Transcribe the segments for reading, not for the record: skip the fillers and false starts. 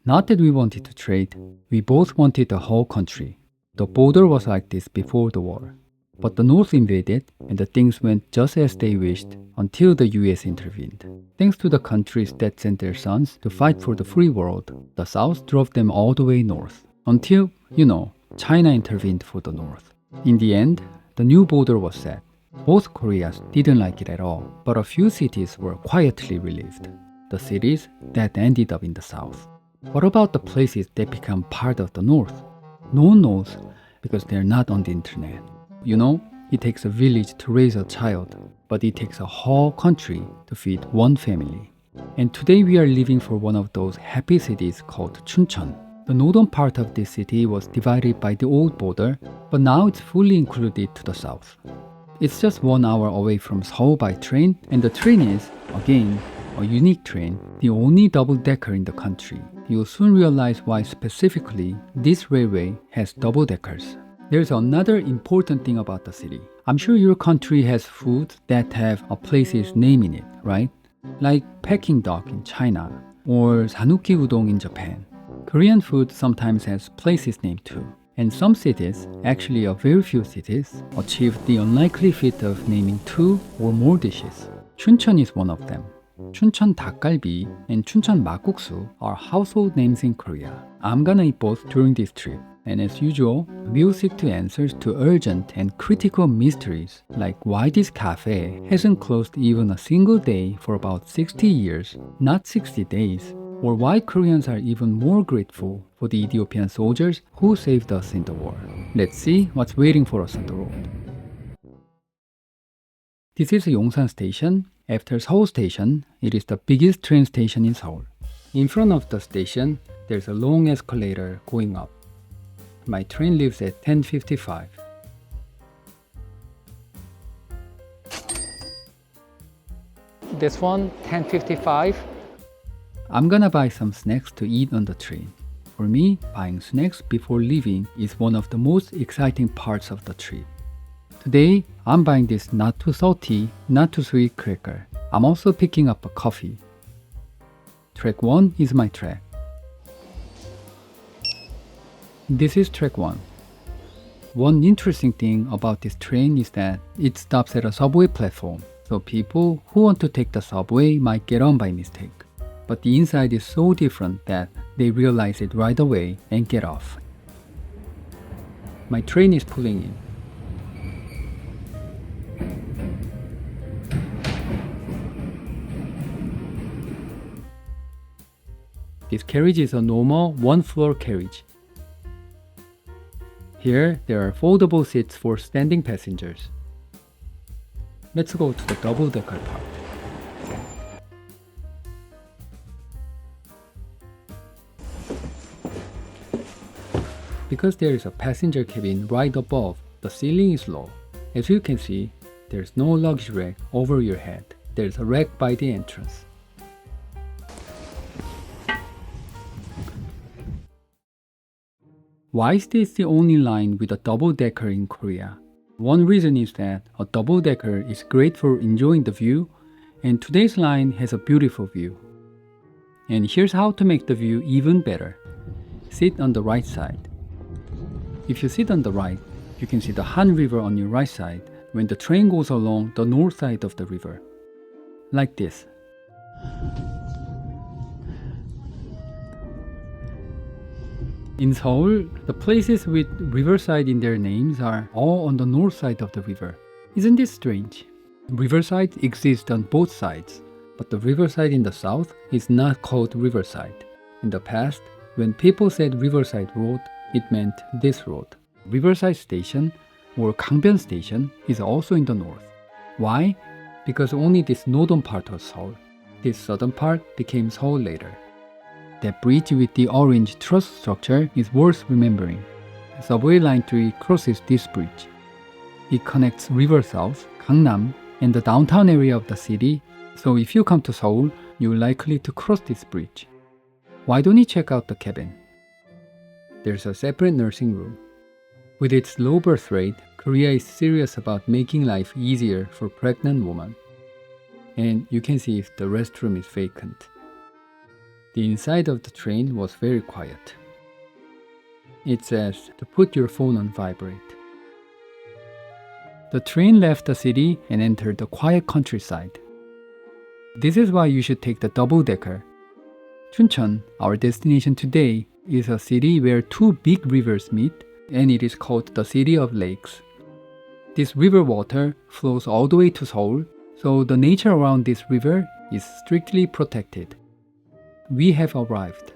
Not that we wanted to trade, we both wanted the whole country. The border was like this before the war. But the North invaded, and the things went just as they wished until the US intervened. Thanks to the countries that sent their sons to fight for the free world, the South drove them all the way north. Until, China intervened for the North. In the end, the new border was set. Both Koreas didn't like it at all, but a few cities were quietly relieved. The cities that ended up in the South. What about the places that become part of the North? No one knows because they're not on the internet. It takes a village to raise a child, but it takes a whole country to feed one family. And today we are living for one of those happy cities called Chuncheon. The northern part of this city was divided by the old border, but now it's fully included to the south. It's just 1 hour away from Seoul by train, and the train is, again, a unique train, the only double-decker in the country. You'll soon realize why specifically this railway has double-deckers. There's another important thing about the city. I'm sure your country has foods that have a place's name in it, right? Like Peking duck in China or Sanuki udon in Japan. Korean food sometimes has places name too. And some cities, actually a very few cities, achieve the unlikely feat of naming 2 or more dishes. Chuncheon is one of them. Chuncheon Dakgalbi and Chuncheon Makguksu are household names in Korea. I'm gonna eat both during this trip. And as usual, we'll seek to answers to urgent and critical mysteries like why this cafe hasn't closed even a single day for about 60 years, not 60 days, or why Koreans are even more grateful for the Ethiopian soldiers who saved us in the war. Let's see what's waiting for us on the road. This is Yongsan Station. After Seoul Station, it is the biggest train station in Seoul. In front of the station, there's a long escalator going up. My train leaves at 10:55. This one, 10:55. I'm gonna buy some snacks to eat on the train. For me, buying snacks before leaving is one of the most exciting parts of the trip. Today, I'm buying this not too salty, not too sweet cracker. I'm also picking up a coffee. Track 1 is my track. This is track 1. One interesting thing about this train is that it stops at a subway platform, so people who want to take the subway might get on by mistake. But the inside is so different that they realize it right away and get off. My train is pulling in. This carriage is a normal one-floor carriage. Here, there are foldable seats for standing passengers. Let's go to the double-decker part. Because there is a passenger cabin right above, the ceiling is low. As you can see, there's no luggage rack over your head. There's a rack by the entrance. Why is this the only line with a double-decker in Korea? One reason is that a double-decker is great for enjoying the view, and today's line has a beautiful view. And here's how to make the view even better. Sit on the right side. If you sit on the right, you can see the Han River on your right side when the train goes along the north side of the river. Like this. In Seoul, the places with Riverside in their names are all on the north side of the river. Isn't this strange? Riverside exists on both sides, but the Riverside in the south is not called Riverside. In the past, when people said Riverside Road, it meant this road. Riverside Station, or Gangbyeon Station, is also in the north. Why? Because only this northern part was Seoul. This southern part became Seoul later. That bridge with the orange truss structure is worth remembering. Subway Line 3 crosses this bridge. It connects River South, Gangnam, and the downtown area of the city, so if you come to Seoul, you're likely to cross this bridge. Why don't you check out the cabin? There's a separate nursing room. With its low birth rate, Korea is serious about making life easier for pregnant women. And you can see if the restroom is vacant. The inside of the train was very quiet. It says to put your phone on vibrate. The train left the city and entered the quiet countryside. This is why you should take the double-decker. Chuncheon, our destination today, is a city where two big rivers meet, and it is called the City of Lakes. This river water flows all the way to Seoul, so the nature around this river is strictly protected. We have arrived.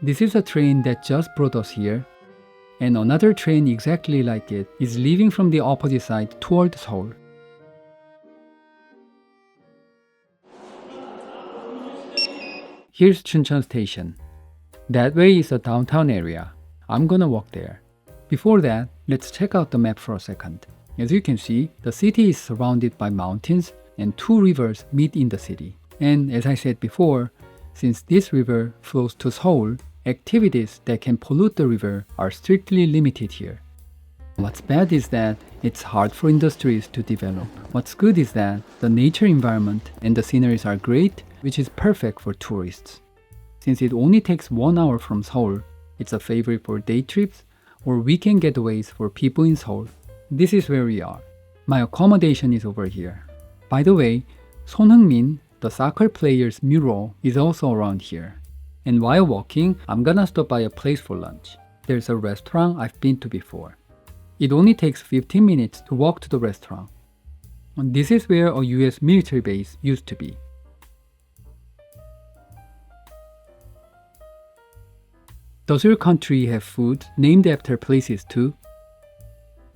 This is a train that just brought us here, and another train exactly like it is leaving from the opposite side toward Seoul. Here's Chuncheon Station. That way is the downtown area. I'm gonna walk there. Before that, let's check out the map for a second. As you can see, the city is surrounded by mountains and two rivers meet in the city. And as I said before, since this river flows to Seoul, activities that can pollute the river are strictly limited here. What's bad is that it's hard for industries to develop. What's good is that the nature environment and the sceneries are great, which is perfect for tourists. Since it only takes 1 hour from Seoul, it's a favorite for day trips or weekend getaways for people in Seoul. This is where we are. My accommodation is over here. By the way, Heung-min, the soccer player's mural, is also around here. And while walking, I'm gonna stop by a place for lunch. There's a restaurant I've been to before. It only takes 15 minutes to walk to the restaurant. And this is where a US military base used to be. Does your country have food named after places too?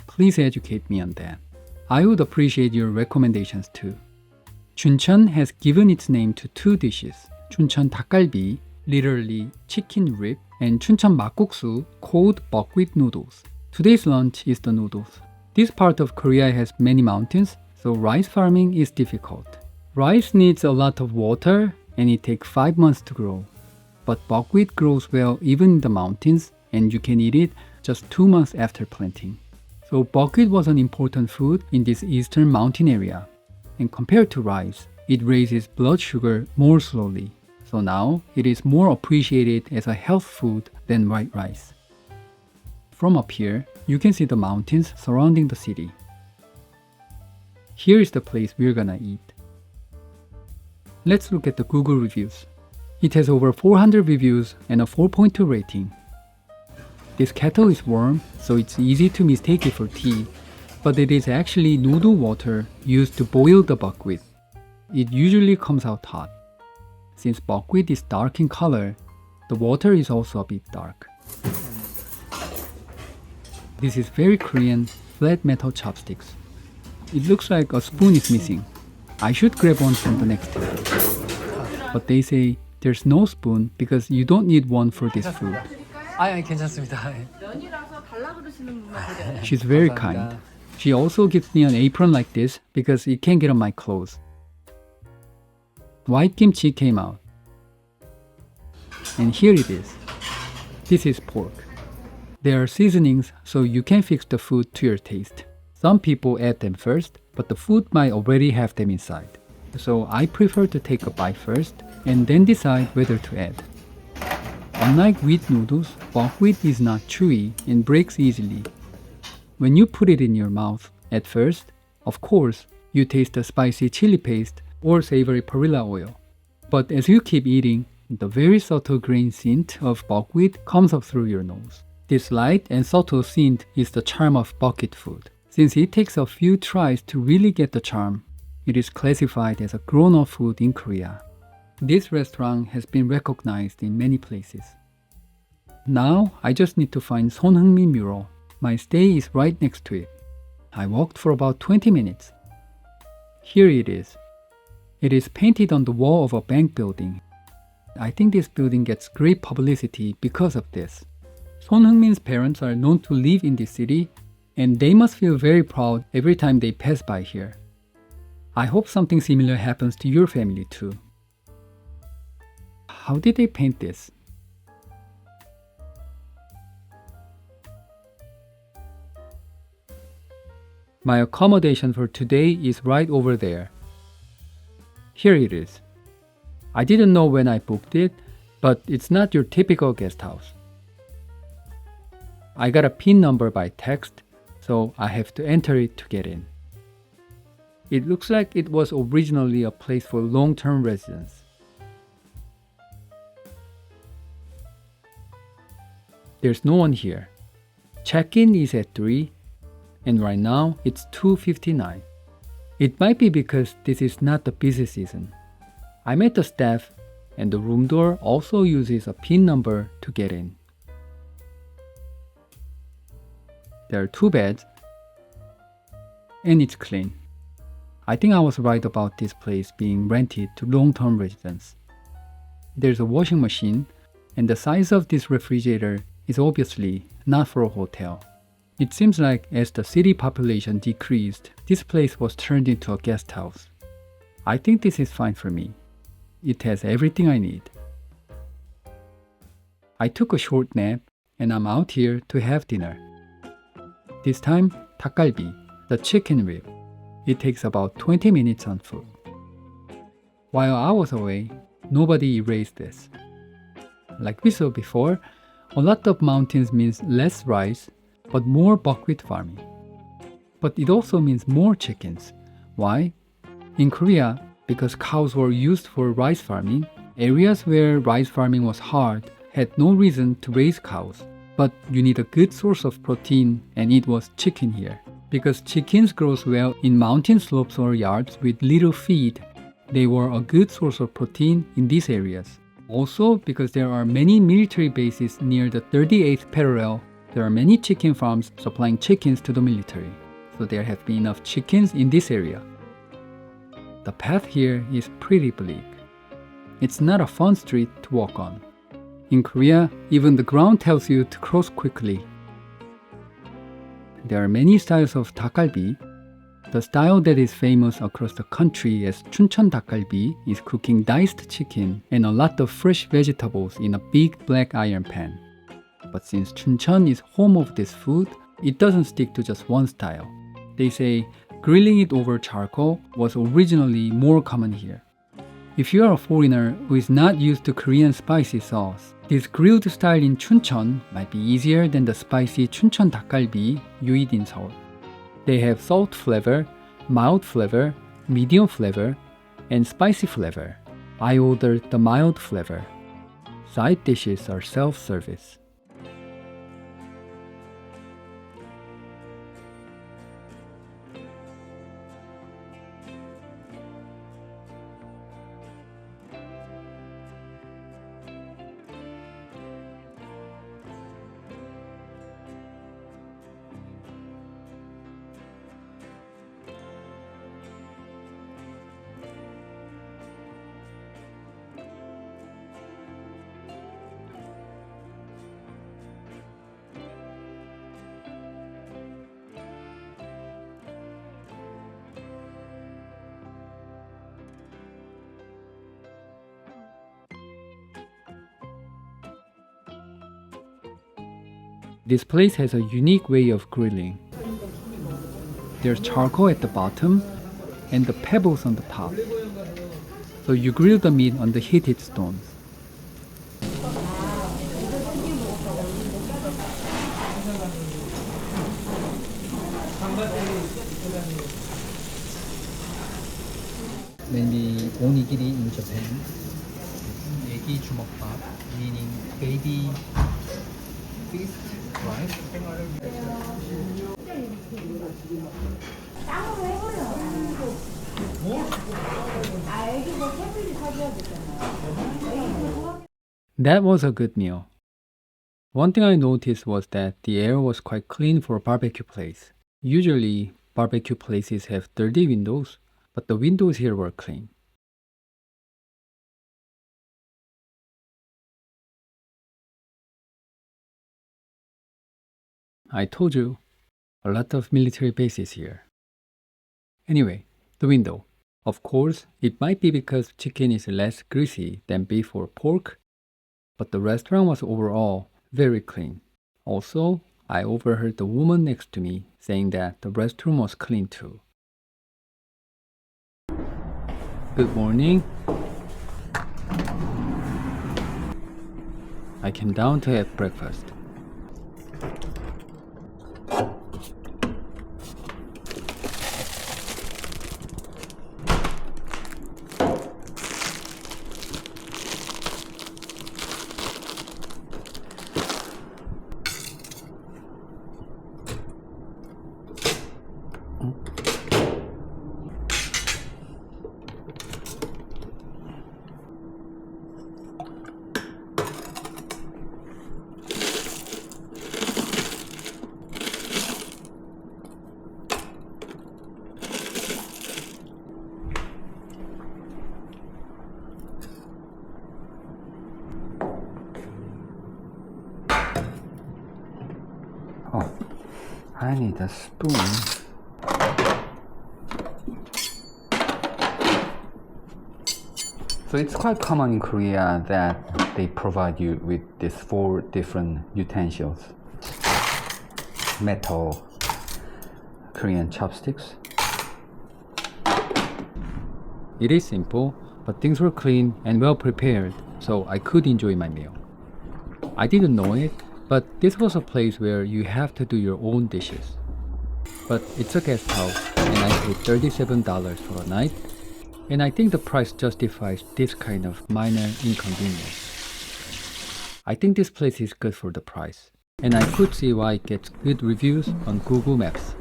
Please educate me on that. I would appreciate your recommendations too. Chuncheon has given its name to two dishes, Chuncheon Dakgalbi, literally chicken rib, and Chuncheon Makguksu, cold buckwheat noodles. Today's lunch is the noodles. This part of Korea has many mountains, so rice farming is difficult. Rice needs a lot of water and it takes 5 months to grow. But buckwheat grows well even in the mountains and you can eat it just 2 months after planting. So buckwheat was an important food in this eastern mountain area. And compared to rice, it raises blood sugar more slowly. So now it is more appreciated as a health food than white rice. From up here, you can see the mountains surrounding the city. Here is the place we're gonna eat. Let's look at the Google reviews. It has over 400 reviews and a 4.2 rating. This kettle is warm, so it's easy to mistake it for tea, but it is actually noodle water used to boil the buckwheat. It usually comes out hot. Since buckwheat is dark in color, the water is also a bit dark. This is very Korean flat metal chopsticks. It looks like a spoon is missing. I should grab one from the next table. But they say there's no spoon because you don't need one for this food. 괜찮습니다. She's very kind. She also gives me an apron like this because it can get on my clothes. White kimchi came out. And here it is. This is pork. There are seasonings so you can fix the food to your taste. Some people add them first, but the food might already have them inside. So I prefer to take a bite first and then decide whether to add. Unlike wheat noodles, buckwheat is not chewy and breaks easily. When you put it in your mouth, at first, of course, you taste the spicy chili paste or savory perilla oil. But as you keep eating, the very subtle grain scent of buckwheat comes up through your nose. This light and subtle scent is the charm of bucket food. Since it takes a few tries to really get the charm, it is classified as a grown-up food in Korea. This restaurant has been recognized in many places. Now, I just need to find Heung-min mural. My stay is right next to it. I walked for about 20 minutes. Here it is. It is painted on the wall of a bank building. I think this building gets great publicity because of this. Heung-min's parents are known to live in this city, and they must feel very proud every time they pass by here. I hope something similar happens to your family too. How did they paint this? My accommodation for today is right over there. Here it is. I didn't know when I booked it, but it's not your typical guest house. I got a PIN number by text, so I have to enter it to get in. It looks like it was originally a place for long-term residents. There's no one here. Check-in is at 3, and right now it's 2:59. It might be because this is not the busy season. I met the staff, and the room door also uses a PIN number to get in. There are 2 beds, and it's clean. I think I was right about this place being rented to long-term residents. There's a washing machine, and the size of this refrigerator is obviously not for a hotel. It seems like as the city population decreased, this place was turned into a guest house. I think this is fine for me. It has everything I need. I took a short nap and I'm out here to have dinner. This time, Dakgalbi, the chicken rib. It takes about 20 minutes on foot. While I was away, nobody erased this. Like we saw before, a lot of mountains means less rice, but more buckwheat farming. But it also means more chickens. Why? In Korea, because cows were used for rice farming, areas where rice farming was hard had no reason to raise cows. But you need a good source of protein, and it was chicken here. Because chickens grow well in mountain slopes or yards with little feed, they were a good source of protein in these areas. Also, because there are many military bases near the 38th parallel, there are many chicken farms supplying chickens to the military. So there have been enough chickens in this area. The path here is pretty bleak. It's not a fun street to walk on. In Korea, even the ground tells you to cross quickly. There are many styles of dakgalbi. The style that is famous across the country as Chuncheon Dakgalbi is cooking diced chicken and a lot of fresh vegetables in a big black iron pan. But since Chuncheon is home of this food, it doesn't stick to just one style. They say grilling it over charcoal was originally more common here. If you are a foreigner who is not used to Korean spicy sauce, this grilled style in Chuncheon might be easier than the spicy Chuncheon Dakgalbi you eat in Seoul. They have salt flavor, mild flavor, medium flavor, and spicy flavor. I ordered the mild flavor. Side dishes are self-service. This place has a unique way of grilling. There's charcoal at the bottom and the pebbles on the top. So you grill the meat on the heated stones. Mainly onigiri in Japan. Egi 주먹밥, meaning baby feast, right? That was a good meal. One thing I noticed was that the air was quite clean for a barbecue place. Usually, barbecue places have dirty windows, but the windows here were clean. I told you, a lot of military bases here. Anyway, the window. Of course, it might be because chicken is less greasy than beef or pork, but the restaurant was overall very clean. Also, I overheard the woman next to me saying that the restroom was clean too. Good morning. I came down to have breakfast. Oh, I need a spoon. So it's quite common in Korea that they provide you with these 4 different utensils. Metal Korean chopsticks. It is simple, but things were clean and well prepared, so I could enjoy my meal. I didn't know it, but this was a place where you have to do your own dishes. But it's a guest house, and I paid $37 for a night, and I think the price justifies this kind of minor inconvenience. I think this place is good for the price, and I could see why it gets good reviews on Google Maps.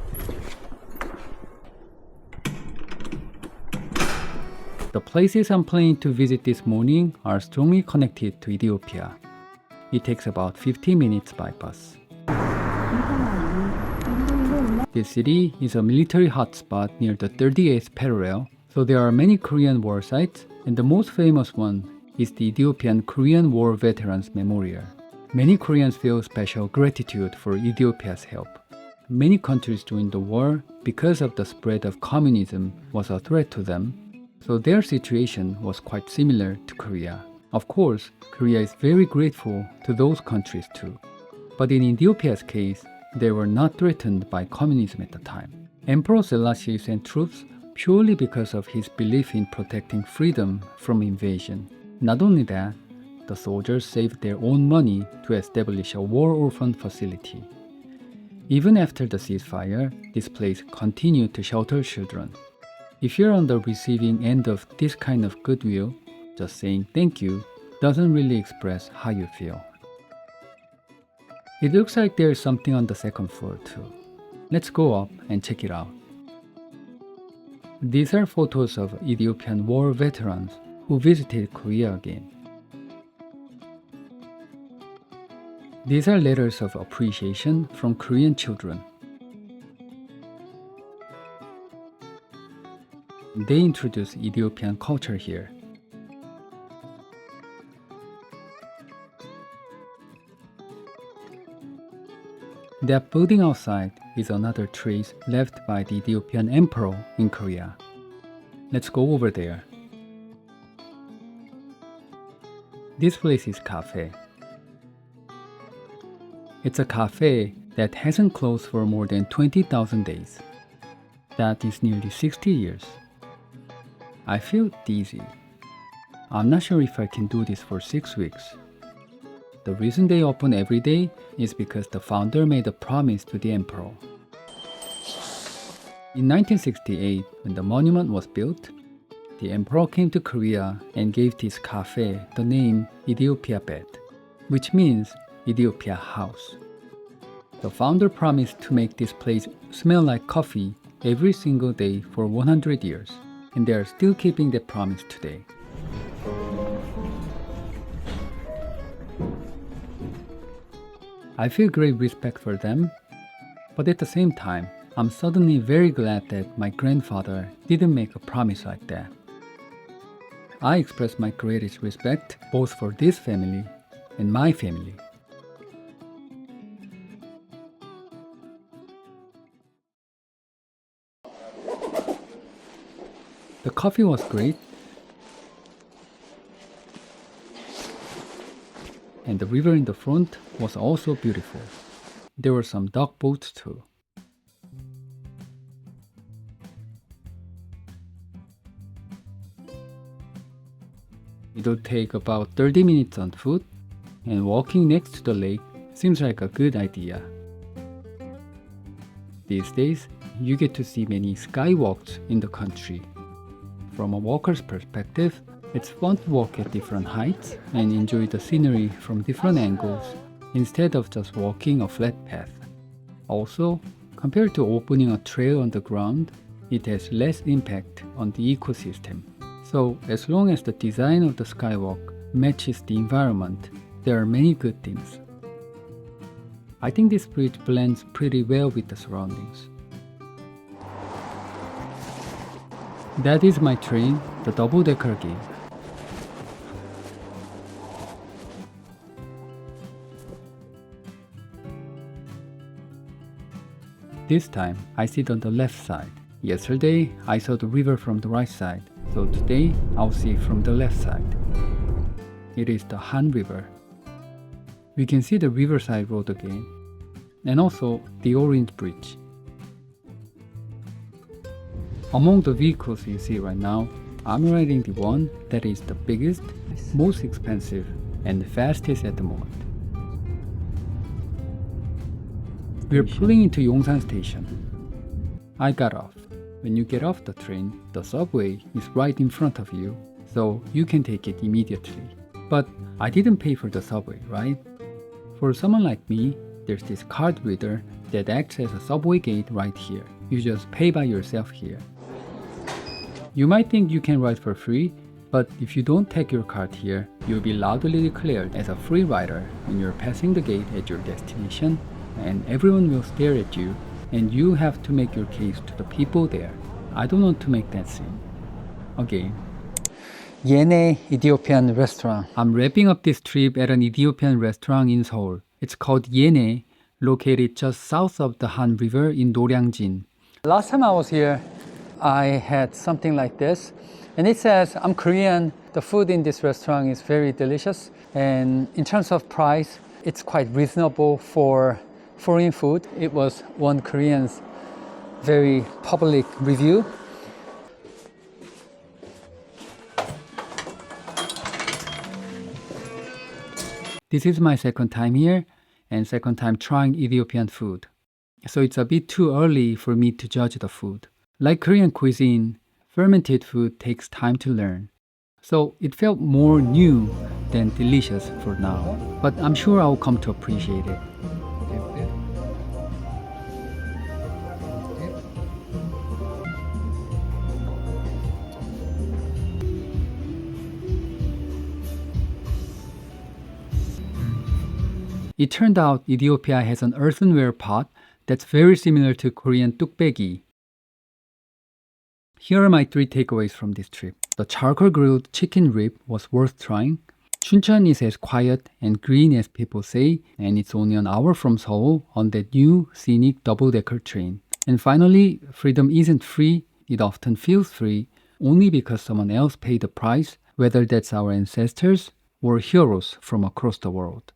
The places I'm planning to visit this morning are strongly connected to Ethiopia. It takes about 15 minutes by bus. This city is a military hotspot near the 38th parallel, so there are many Korean war sites, and the most famous one is the Ethiopian Korean War Veterans Memorial. Many Koreans feel special gratitude for Ethiopia's help. Many countries during the war, because of the spread of communism, was a threat to them, so their situation was quite similar to Korea. Of course, Korea is very grateful to those countries too. But in Ethiopia's case, they were not threatened by communism at the time. Emperor Selassie sent troops purely because of his belief in protecting freedom from invasion. Not only that, the soldiers saved their own money to establish a war orphan facility. Even after the ceasefire, this place continued to shelter children. If you're on the receiving end of this kind of goodwill, just saying thank you doesn't really express how you feel. It looks like there's something on the second floor too. Let's go up and check it out. These are photos of Ethiopian war veterans who visited Korea again. These are letters of appreciation from Korean children. They introduce Ethiopian culture here. That building outside is another trace left by the Ethiopian Emperor in Korea. Let's go over there. This place is cafe. It's a cafe that hasn't closed for more than 20,000 days. That is nearly 60 years. I feel dizzy. I'm not sure if I can do this for 6 weeks. The reason they open every day is because the founder made a promise to the emperor. In 1968, when the monument was built, the emperor came to Korea and gave this cafe the name Ethiopia Bet, which means Ethiopia House. The founder promised to make this place smell like coffee every single day for 100 years, and they are still keeping that promise today. I feel great respect for them, but at the same time, I'm suddenly very glad that my grandfather didn't make a promise like that. I express my greatest respect both for this family and my family. The coffee was great, and the river in the front was also beautiful. There were some duck boats too. It'll take about 30 minutes on foot, and walking next to the lake seems like a good idea. These days, you get to see many skywalks in the country. From a walker's perspective, it's fun to walk at different heights and enjoy the scenery from different angles instead of just walking a flat path. Also, compared to opening a trail on the ground, it has less impact on the ecosystem. So, as long as the design of the skywalk matches the environment, there are many good things. I think this bridge blends pretty well with the surroundings. That is my train, the double-decker game. This time, I sit on the left side. Yesterday, I saw the river from the right side, so today, I'll see it from the left side. It is the Han River. We can see the Riverside Road again, and also the Orange Bridge. Among the vehicles you see right now, I'm riding the one that is the biggest, most expensive, and fastest at the moment. We're pulling into Yongsan Station. I got off. When you get off the train, the subway is right in front of you, so you can take it immediately. But I didn't pay for the subway, right? For someone like me, there's this card reader that acts as a subway gate right here. You just pay by yourself here. You might think you can ride for free, but if you don't take your card here, you'll be loudly declared as a free rider when you're passing the gate at your destination, and everyone will stare at you, and you have to make your case to the people there. I don't want to make that scene. Again. Yene Ethiopian restaurant. I'm wrapping up this trip at an Ethiopian restaurant in Seoul. It's called Yene, located just south of the Han River in Noryangjin. Last time I was here, I had something like this, and it says, I'm Korean. The food in this restaurant is very delicious, and in terms of price, it's quite reasonable for foreign food. It was one Korean's very public review. This is my second time here and second time trying Ethiopian food. So it's a bit too early for me to judge the food. Like Korean cuisine, fermented food takes time to learn. So it felt more new than delicious for now, but I'm sure I'll come to appreciate it. It turned out Ethiopia has an earthenware pot that's very similar to Korean tukbegi. Here are my 3 takeaways from this trip. The charcoal grilled chicken rib was worth trying. Chuncheon is as quiet and green as people say, and it's only an hour from Seoul on that new scenic double-decker train. And finally, freedom isn't free, it often feels free, only because someone else paid the price, whether that's our ancestors or heroes from across the world.